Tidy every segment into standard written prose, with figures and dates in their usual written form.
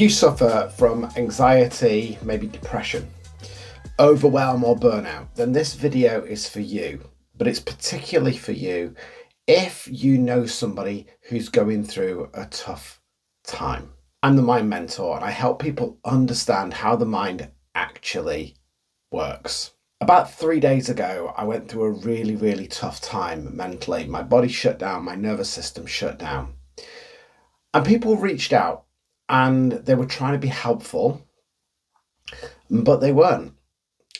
If you suffer from anxiety, maybe depression, overwhelm or burnout, then this video is for you. But it's particularly for you if you know somebody who's going through a tough time. I'm the Mind Mentor and I help people understand how the mind actually works. About 3 days ago, I went through a really tough time mentally. My body shut down, my nervous system shut down. And people reached out and they were trying to be helpful, but they weren't.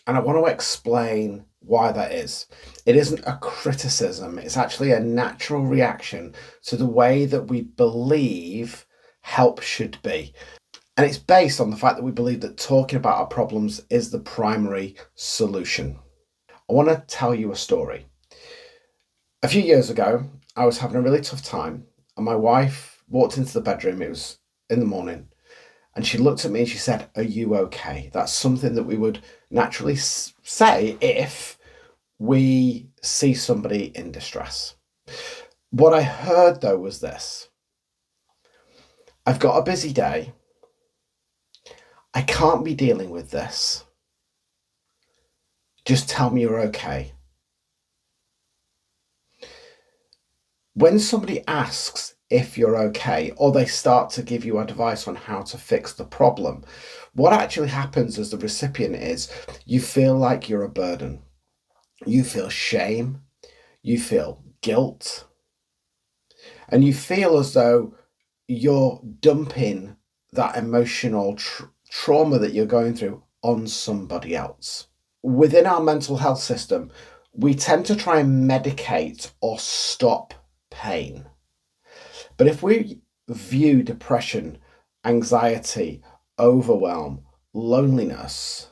And I want to explain why that is. It isn't a criticism, it's actually a natural reaction to the way that we believe help should be. And it's based on the fact that we believe that talking about our problems is the primary solution. I want to tell you a story. A few years ago, I was having a really tough time, and my wife walked into the bedroom. It was in the morning, and she looked at me and she said, "Are you okay?" That's something that we would naturally say if we see somebody in distress. What I heard though was this: I've got a busy day. I can't be dealing with this. Just tell me you're okay. When somebody asks if you're okay, or they start to give you advice on how to fix the problem, what actually happens as the recipient is you feel like you're a burden. You feel shame, you feel guilt, and you feel as though you're dumping that emotional trauma that you're going through on somebody else. Within our mental health system, we tend to try and medicate or stop pain. But if we view depression, anxiety, overwhelm, loneliness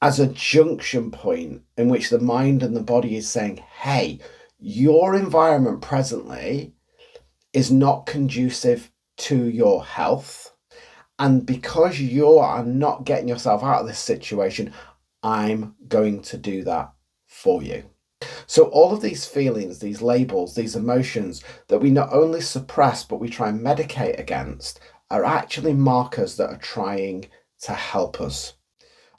as a junction point in which the mind and the body is saying, hey, your environment presently is not conducive to your health. And because you are not getting yourself out of this situation, I'm going to do that for you. So all of these feelings, these labels, these emotions that we not only suppress, but we try and medicate against are actually markers that are trying to help us.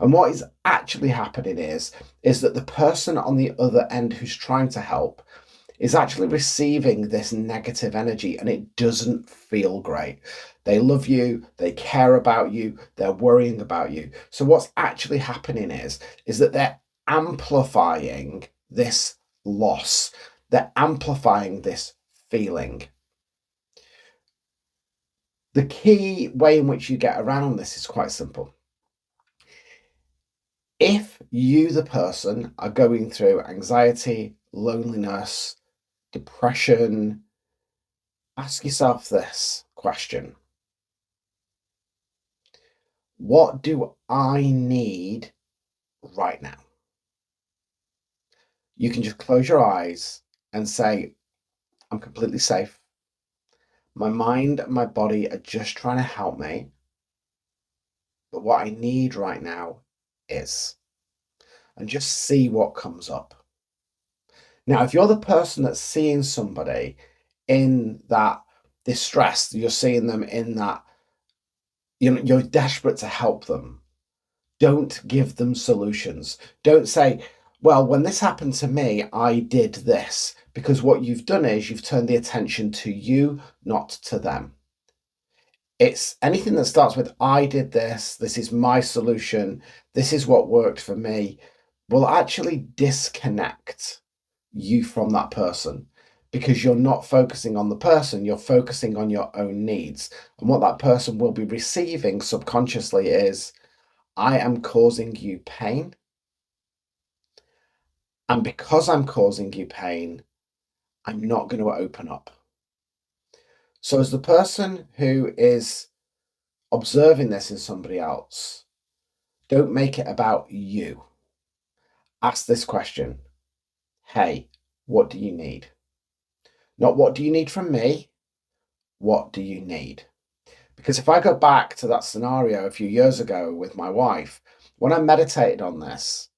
And what is actually happening is that the person on the other end who's trying to help is actually receiving this negative energy, and it doesn't feel great. They love you, they care about you, they're worrying about you. So what's actually happening is that they're amplifying this loss. They're amplifying this feeling. The key way in which you get around this is quite simple. If you, the person, are going through anxiety, loneliness, depression, ask yourself this question: what do I need right now? You can just close your eyes and say, I'm completely safe. My mind and my body are just trying to help me. But what I need right now is, and just see what comes up. Now, if you're the person that's seeing somebody in that distress, you're seeing them in that, you're desperate to help them. Don't give them solutions. Don't say, well, when this happened to me, I did this. Because what you've done is you've turned the attention to you, not to them. It's anything that starts with, I did this, this is my solution, this is what worked for me, will actually disconnect you from that person, because you're not focusing on the person, you're focusing on your own needs. And what that person will be receiving subconsciously is, I am causing you pain. And because I'm causing you pain, I'm not going to open up. So as the person who is observing this in somebody else, don't make it about you. Ask this question: hey, what do you need? Not what do you need from me? What do you need? Because if I go back to that scenario a few years ago with my wife, when I meditated on this,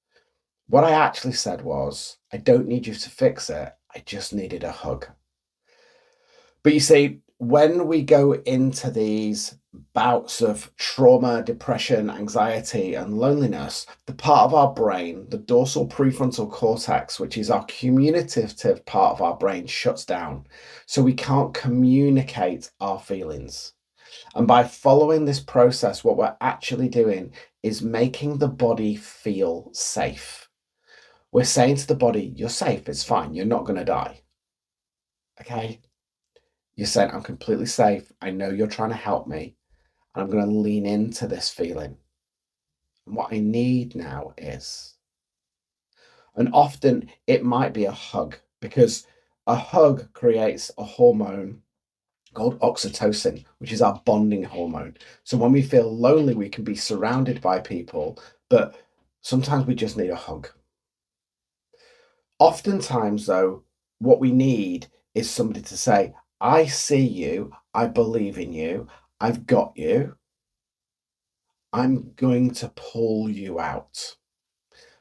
what I actually said was, I don't need you to fix it. I just needed a hug. But you see, when we go into these bouts of trauma, depression, anxiety, and loneliness, the part of our brain, the dorsal prefrontal cortex, which is our communicative part of our brain, shuts down. So we can't communicate our feelings. And by following this process, what we're actually doing is making the body feel safe. We're saying to the body, you're safe, it's fine, you're not going to die. Okay? You're saying, I'm completely safe. I know you're trying to help me. And I'm going to lean into this feeling. And what I need now is, and often it might be a hug, because a hug creates a hormone called oxytocin, which is our bonding hormone. So when we feel lonely, we can be surrounded by people, but sometimes we just need a hug. Oftentimes, though, what we need is somebody to say, I see you, I believe in you, I've got you, I'm going to pull you out.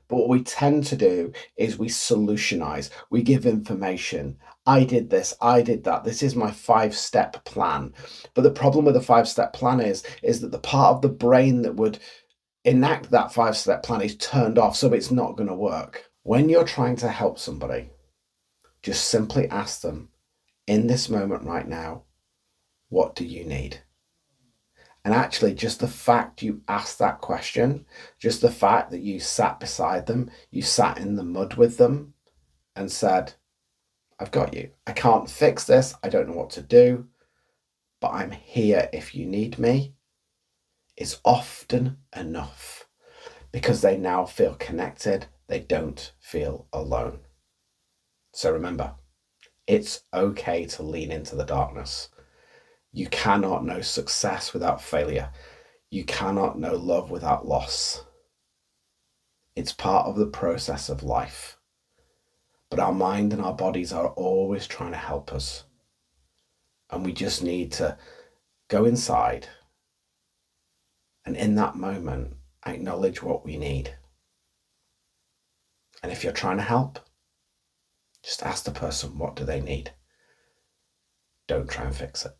But what we tend to do is we solutionize, we give information. I did this, I did that. This is my 5-step plan. But the problem with the 5-step plan is that the part of the brain that would enact that 5-step plan is turned off, so it's not going to work. When you're trying to help somebody, just simply ask them, in this moment right now, what do you need? And actually, just the fact you asked that question, just the fact that you sat beside them, you sat in the mud with them and said, I've got you. I can't fix this. I don't know what to do, but I'm here if you need me, is often enough, because they now feel connected. They don't feel alone. So remember, it's okay to lean into the darkness. You cannot know success without failure. You cannot know love without loss. It's part of the process of life. But our mind and our bodies are always trying to help us. And we just need to go inside and in that moment, acknowledge what we need. And if you're trying to help, just ask the person, what do they need? Don't try and fix it.